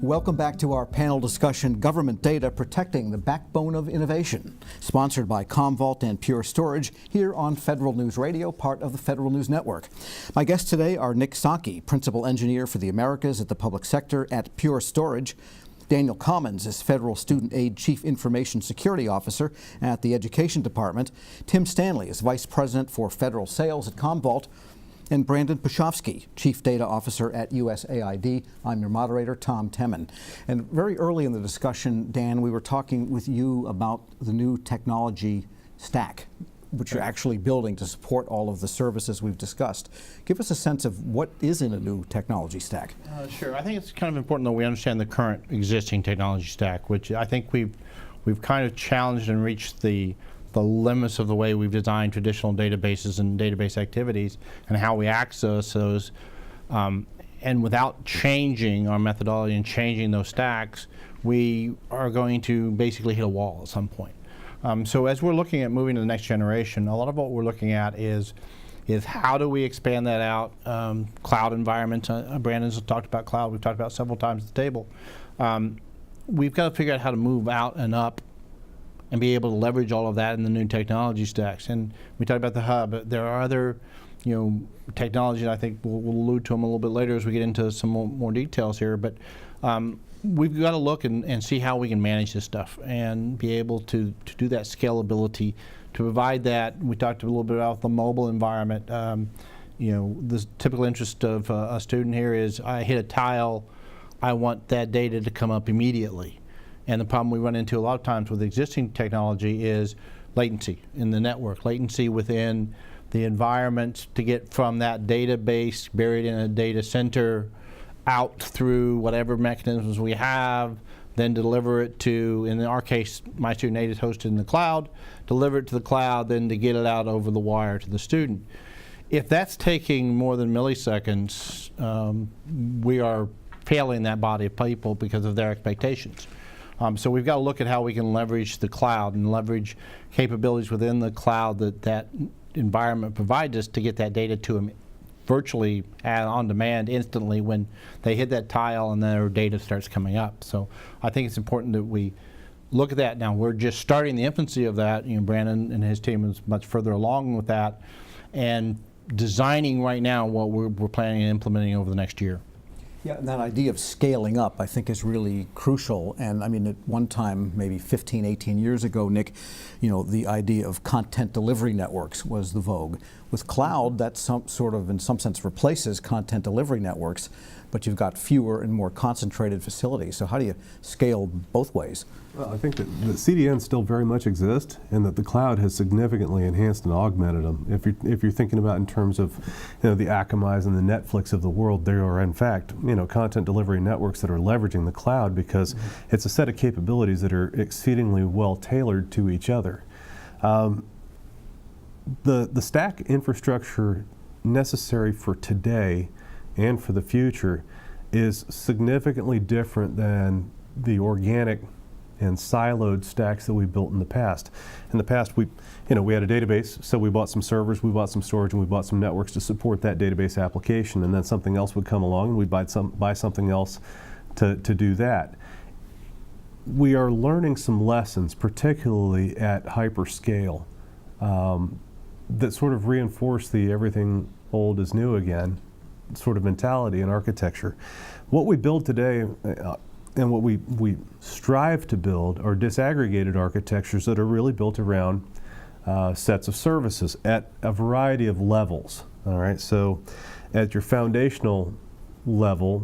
Welcome back to our panel discussion, Government Data Protecting the Backbone of Innovation, sponsored by Commvault and Pure Storage here on Federal News Radio, part of the Federal News Network. My guests today are Nick Psaki, Principal Engineer for the Americas at the Public Sector at Pure Storage. Daniel Commons is Federal Student Aid Chief Information Security Officer at the Education Department. Tim Stanley is Vice President for Federal Sales at Commvault. And Brandon Pushofsky, Chief Data Officer at USAID. I'm your moderator, Tom Temin. And very early in the discussion, Dan, we were talking with you about the new technology stack, which you're actually building to support all of the services we've discussed. Give us a sense of what is in a new technology stack. Sure. I think it's kind of important that we understand the current existing technology stack, which I think we've kind of challenged and reached the limits of the way we've designed traditional databases and database activities and how we access those. And without changing our methodology and changing those stacks, we are going to basically hit a wall at some point. So as we're looking at moving to the next generation, a lot of what we're looking at is how do we expand that out? Cloud environments, Brandon's talked about cloud, we've talked about several times at the table. We've got to figure out how to move out and up and be able to leverage all of that in the new technology stacks. And we talked about the hub, but there are other technologies, I think we'll allude to them a little bit later as we get into some more details here, but we've got to look and see how we can manage this stuff and be able to do that scalability, to provide that. We talked a little bit about the mobile environment. The typical interest of a student here is, I hit a tile, I want that data to come up immediately. And the problem we run into a lot of times with existing technology is latency in the network, latency within the environment to get from that database buried in a data center out through whatever mechanisms we have, then deliver it to, in our case, my student aid is hosted in the cloud, deliver it to the cloud, then to get it out over the wire to the student. If that's taking more than milliseconds, we are failing that body of people because of their expectations. So we've got to look at how we can leverage the cloud and leverage capabilities within the cloud that environment provides us to get that data to them virtually on demand instantly when they hit that tile and their data starts coming up. So I think it's important that we look at that now. We're just starting the infancy of that. Brandon and his team is much further along with that and designing right now what we're planning and implementing over the next year. Yeah, and that idea of scaling up, I think, is really crucial. And I mean, at one time, maybe 15, 18 years ago, Nick, the idea of content delivery networks was the vogue. With cloud, that in some sense, replaces content delivery networks, but you've got fewer and more concentrated facilities. So how do you scale both ways? Well, I think that the CDNs still very much exist, and that the cloud has significantly enhanced and augmented them. If you're thinking about in terms of the Akamais and the Netflix of the world, there are in fact content delivery networks that are leveraging the cloud because it's a set of capabilities that are exceedingly well tailored to each other. The stack infrastructure necessary for today and for the future is significantly different than the organic and siloed stacks that we built in the past. In the past, we had a database, so we bought some servers, we bought some storage, and we bought some networks to support that database application, and then something else would come along and we'd buy something else to do that. We are learning some lessons, particularly at hyperscale, that sort of reinforce the everything old is new again sort of mentality and architecture. What we build today and what we strive to build are disaggregated architectures that are really built around sets of services at a variety of levels. All right, so at your foundational level,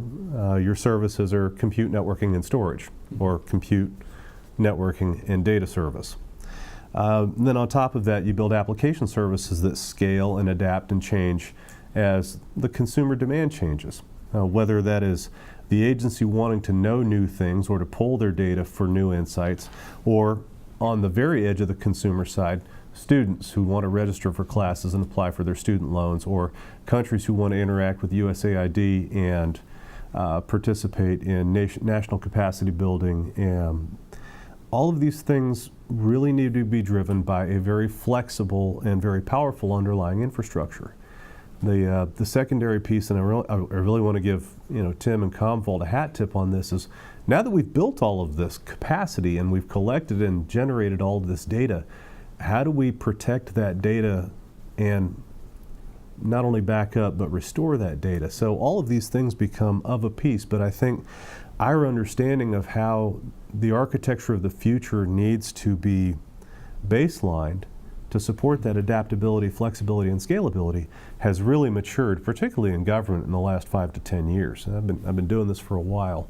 your services are compute, networking, and storage, or compute, networking, and data service. Then on top of that, you build application services that scale and adapt and change as the consumer demand changes, whether that is the agency wanting to know new things or to pull their data for new insights, or on the very edge of the consumer side, students who want to register for classes and apply for their student loans, or countries who want to interact with USAID and participate in national capacity building. All of these things really need to be driven by a very flexible and very powerful underlying infrastructure. The secondary piece, and I really want to give Tim and Commvault a hat tip on this, is now that we've built all of this capacity and we've collected and generated all of this data, how do we protect that data and not only back up but restore that data? So all of these things become of a piece, but I think our understanding of how the architecture of the future needs to be baselined to support that adaptability, flexibility, and scalability has really matured, particularly in government, in the last 5 to 10 years. And I've been doing this for a while,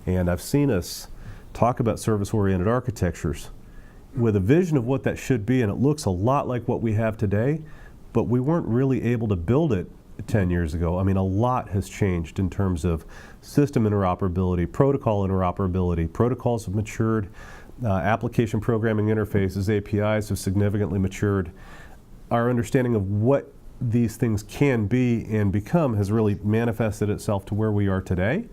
and I've seen us talk about service-oriented architectures with a vision of what that should be, and it looks a lot like what we have today, but we weren't really able to build it 10 years ago. I mean, a lot has changed in terms of system interoperability, protocol interoperability. Protocols have matured. Application programming interfaces, APIs have significantly matured. Our understanding of what these things can be and become has really manifested itself to where we are today.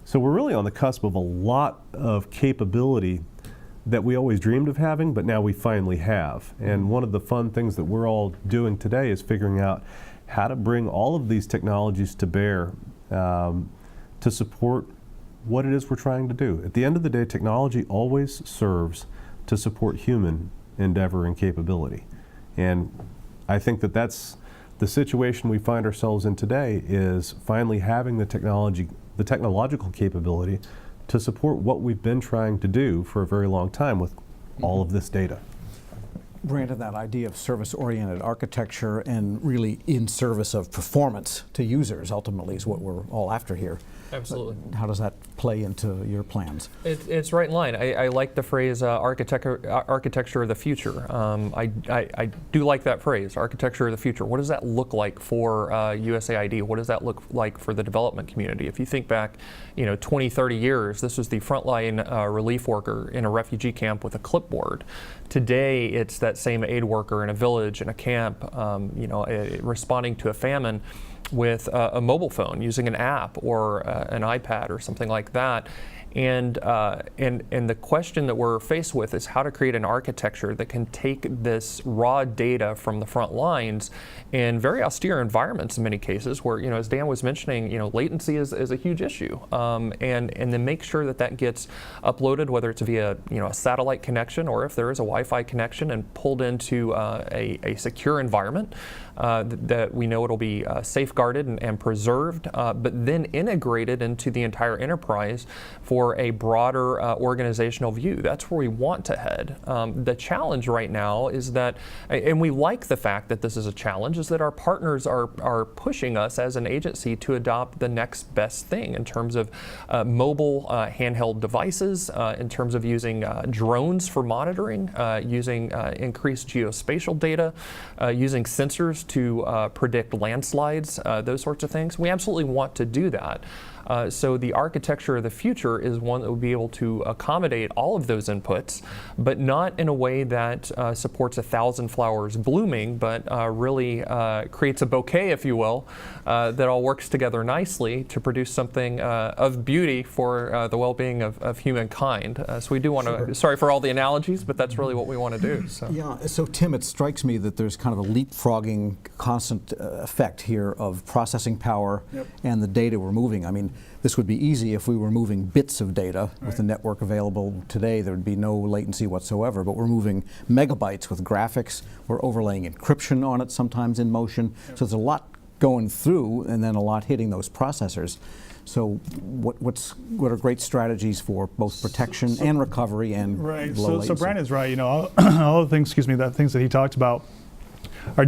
So we're really on the cusp of a lot of capability that we always dreamed of having, but now we finally have. And one of the fun things that we're all doing today is figuring out how to bring all of these technologies to bear to support what it is we're trying to do. At the end of the day, technology always serves to support human endeavor and capability. And I think that that's the situation we find ourselves in today, is finally having the technological capability to support what we've been trying to do for a very long time with all of this data. Brandon, that idea of service-oriented architecture and really in service of performance to users ultimately is what we're all after here. Absolutely. But how does that play into your plans? It's right in line. I like the phrase architecture of the future. I do like that phrase, architecture of the future. What does that look like for USAID? What does that look like for the development community? If you think back, 20, 30 years, this was the frontline relief worker in a refugee camp with a clipboard. Today, it's that same aid worker in a village, in a camp, responding to a famine with a mobile phone, using an app or an iPad or something like that. And the question that we're faced with is how to create an architecture that can take this raw data from the front lines in very austere environments in many cases where, as Dan was mentioning, latency is a huge issue. And then make sure that gets uploaded, whether it's via, a satellite connection or if there is a Wi-Fi connection, and pulled into a secure environment that we know it'll be safeguarded and preserved, but then integrated into the entire enterprise for a broader organizational view. That's where we want to head. The challenge right now is that, and we like the fact that this is a challenge, is that our partners are pushing us as an agency to adopt the next best thing in terms of mobile handheld devices, in terms of using drones for monitoring, using increased geospatial data, using sensors to predict landslides, those sorts of things. We absolutely want to do that. So the architecture of the future is one that will be able to accommodate all of those inputs, but not in a way that supports 1,000 flowers blooming, but really creates a bouquet, if you will, that all works together nicely to produce something of beauty for the well-being of humankind. So we do want to, sorry for all the analogies, but that's really what we want to do. So. Yeah, so Tim, it strikes me that there's kind of a leapfrogging constant effect here of processing power and the data we're moving. I mean, this would be easy if we were moving bits of data with the network available today. There would be no latency whatsoever, but we're moving megabytes with graphics. We're overlaying encryption on it, sometimes in motion. So there's a lot going through and then a lot hitting those processors. So what are great strategies for both protection and recovery and low latency? So Brandon's right. All the things, the things that he talked about are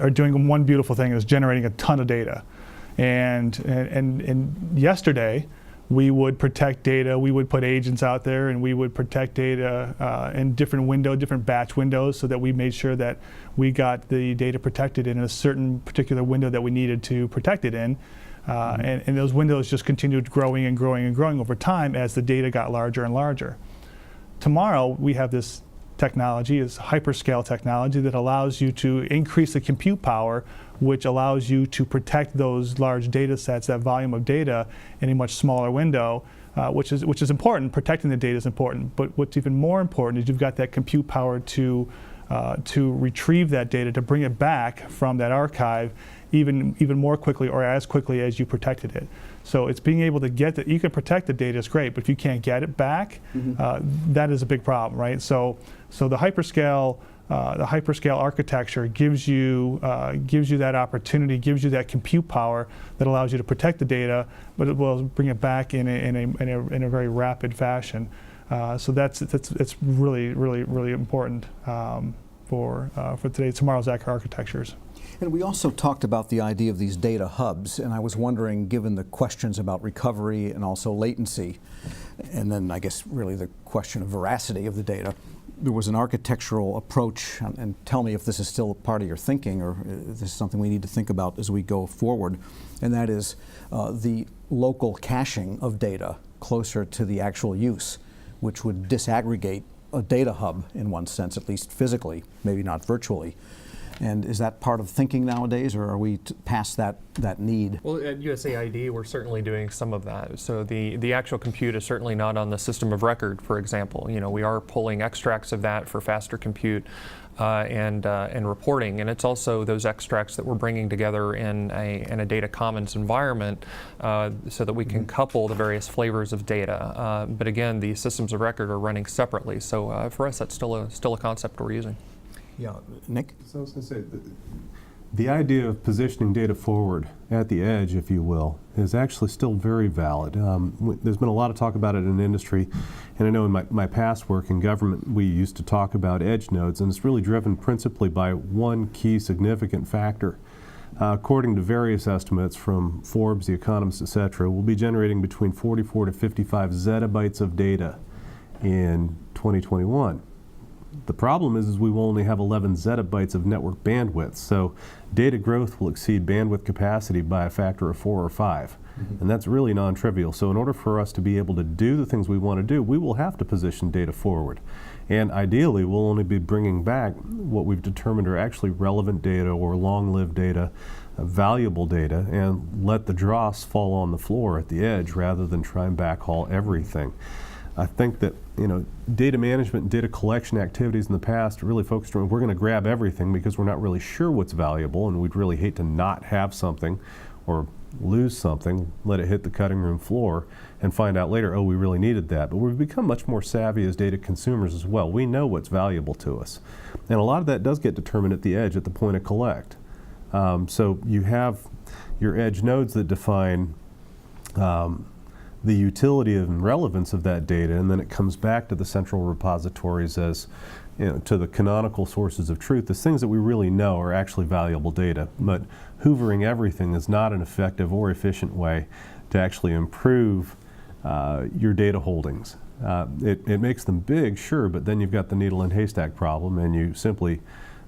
doing one beautiful thing, is generating a ton of data. And yesterday, we would protect data. We would put agents out there, and we would protect data in different batch windows, so that we made sure that we got the data protected in a certain particular window that we needed to protect it in. And those windows just continued growing and growing and growing over time as the data got larger and larger. Tomorrow, we have this technology, is hyperscale technology, that allows you to increase the compute power, which allows you to protect those large data sets, that volume of data, in a much smaller window, which is important. Protecting the data is important, but what's even more important is you've got that compute power to to retrieve that data, to bring it back from that archive even more quickly or as quickly as you protected it. So it's being able to get that. You can protect the data, is great, but if you can't get it back, that is a big problem, right? So the hyperscale architecture gives you that opportunity, gives you that compute power that allows you to protect the data, but it will bring it back in a very rapid fashion. So it's really important for tomorrow's architectures. And we also talked about the idea of these data hubs, and I was wondering, given the questions about recovery and also latency, and then I guess really the question of veracity of the data, there was an architectural approach, and tell me if this is still part of your thinking or if this is something we need to think about as we go forward, and that is the local caching of data closer to the actual use, which would disaggregate a data hub in one sense, at least physically, maybe not virtually. And is that part of thinking nowadays, or are we past that need? Well, at USAID, we're certainly doing some of that. So the actual compute is certainly not on the system of record, for example. You know, we are pulling extracts of that for faster compute and reporting, and it's also those extracts that we're bringing together in a data commons environment so that we can couple the various flavors of data. But again, the systems of record are running separately. So for us, that's still a concept we're using. Yeah, Nick? So I was going to say, the idea of positioning data forward at the edge, if you will, is actually still very valid. There's been a lot of talk about it in industry, and I know in my past work in government, we used to talk about edge nodes, and it's really driven principally by one key significant factor. According to various estimates from Forbes, The Economist, et cetera, we'll be generating between 44 to 55 zettabytes of data in 2021. The problem is we will only have 11 zettabytes of network bandwidth, so data growth will exceed bandwidth capacity by a factor of 4 or 5. And that's really non-trivial. So in order for us to be able to do the things we want to do, we will have to position data forward. And ideally, we'll only be bringing back what we've determined are actually relevant data or long-lived data, valuable data, and let the dross fall on the floor at the edge rather than try and backhaul everything. I think that, you know, data management and data collection activities in the past really focused on we're going to grab everything because we're not really sure what's valuable, and we'd really hate to not have something or lose something, let it hit the cutting room floor, and find out later, oh, we really needed that. But we've become much more savvy as data consumers as well. We know what's valuable to us. And a lot of that does get determined at the edge, at the point of collect. So you have your edge nodes that define the utility and relevance of that data, and then it comes back to the central repositories as, you know, to the canonical sources of truth, as things that we really know are actually valuable data. But hoovering everything is not an effective or efficient way to actually improve your data holdings. It makes them big, sure, but then you've got the needle and haystack problem, and you simply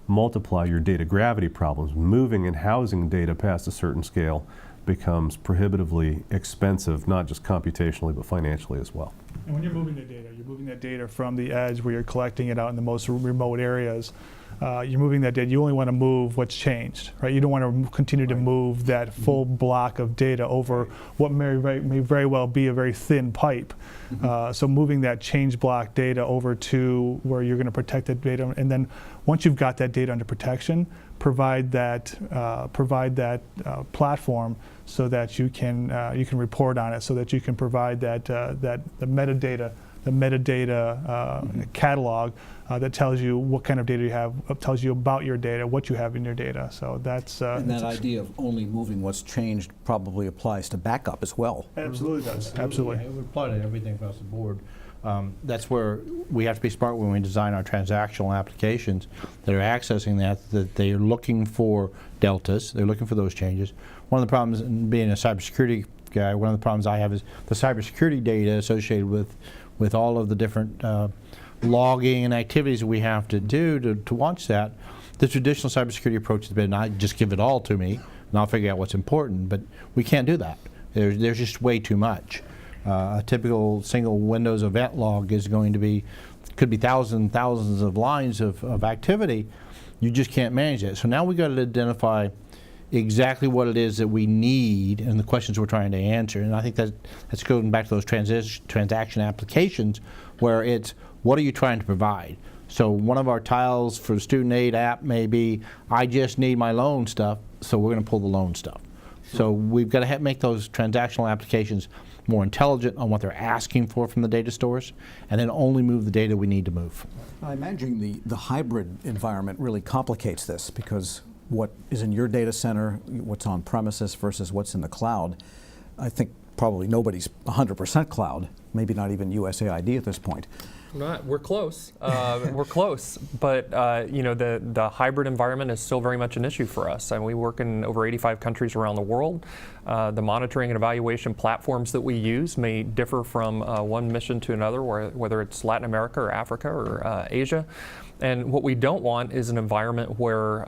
multiply your data gravity problems. Moving and housing data past a certain scale becomes prohibitively expensive, not just computationally, but financially as well. And when you're moving that data from the edge where you're collecting it out in the most remote areas, you're moving that data, you only want to move what's changed, right? You don't want to continue to move that full block of data over what may very well be a very thin pipe. So moving that change block data over to where you're going to protect that data, and then once you've got that data under protection, provide that platform so that you can report on it, so that you can provide the metadata catalog that tells you what kind of data you have, tells you about your data, what you have in your data. So that's and that idea of only moving what's changed probably applies to backup as well. Absolutely does. Absolutely. It would apply to everything across the board. That's where we have to be smart when we design our transactional applications that are accessing that they're looking for deltas, they're looking for those changes. One of the problems in being a cybersecurity guy, one of the problems I have is the cybersecurity data associated with all of the different logging and activities that we have to do to launch that. The traditional cybersecurity approach has been, I just give it all to me and I'll figure out what's important, but we can't do that. There's just way too much. A typical single Windows event log is going to be, could be thousands of lines of activity. You just can't manage it. So now we've got to identify exactly what it is that we need and the questions we're trying to answer. And I think that's going back to those transaction applications where it's, what are you trying to provide? So one of our tiles for the student aid app may be, I just need my loan stuff, so we're going to pull the loan stuff. So we've got to make those transactional applications more intelligent on what they're asking for from the data stores, and then only move the data we need to move. I imagine the hybrid environment really complicates this, because what is in your data center, what's on premises versus what's in the cloud, I think probably nobody's 100% cloud, maybe not even USAID at this point. We're close. We're close, but the hybrid environment is still very much an issue for us. And we work in over 85 countries around the world. The monitoring and evaluation platforms that we use may differ from one mission to another, whether it's Latin America or Africa or Asia. And what we don't want is an environment where,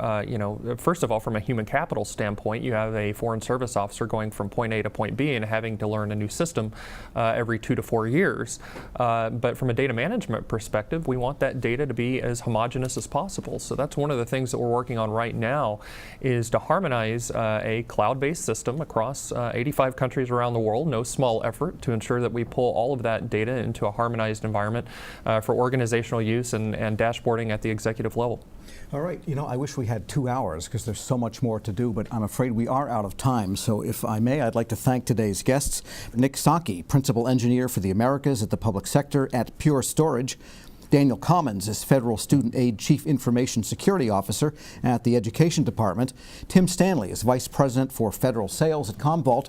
first of all, from a human capital standpoint, you have a foreign service officer going from point A to point B and having to learn a new system every 2 to 4 years. But from a data management perspective, we want that data to be as homogeneous as possible. So that's one of the things that we're working on right now, is to harmonize a cloud-based system across 85 countries around the world, no small effort, to ensure that we pull all of that data into a harmonized environment for organizational use and dashboarding at the executive level. All right, I wish we had 2 hours because there's so much more to do, but I'm afraid we are out of time. So if I may, I'd like to thank today's guests. Nick Saki, Principal Engineer for the Americas at the Public Sector at Pure Storage. Daniel Commons is Federal Student Aid Chief Information Security Officer at the Education Department. Tim Stanley is Vice President for Federal Sales at Commvault.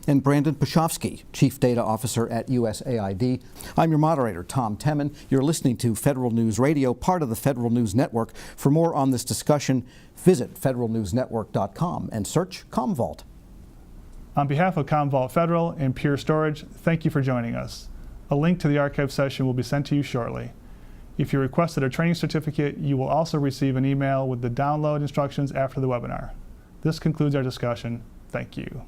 And Brandon Pashofsky, Chief Data Officer at USAID. I'm your moderator, Tom Temin. You're listening to Federal News Radio, part of the Federal News Network. For more on this discussion, visit federalnewsnetwork.com and search Commvault. On behalf of Commvault Federal and Pure Storage, thank you for joining us. A link to the archive session will be sent to you shortly. If you requested a training certificate, you will also receive an email with the download instructions after the webinar. This concludes our discussion. Thank you.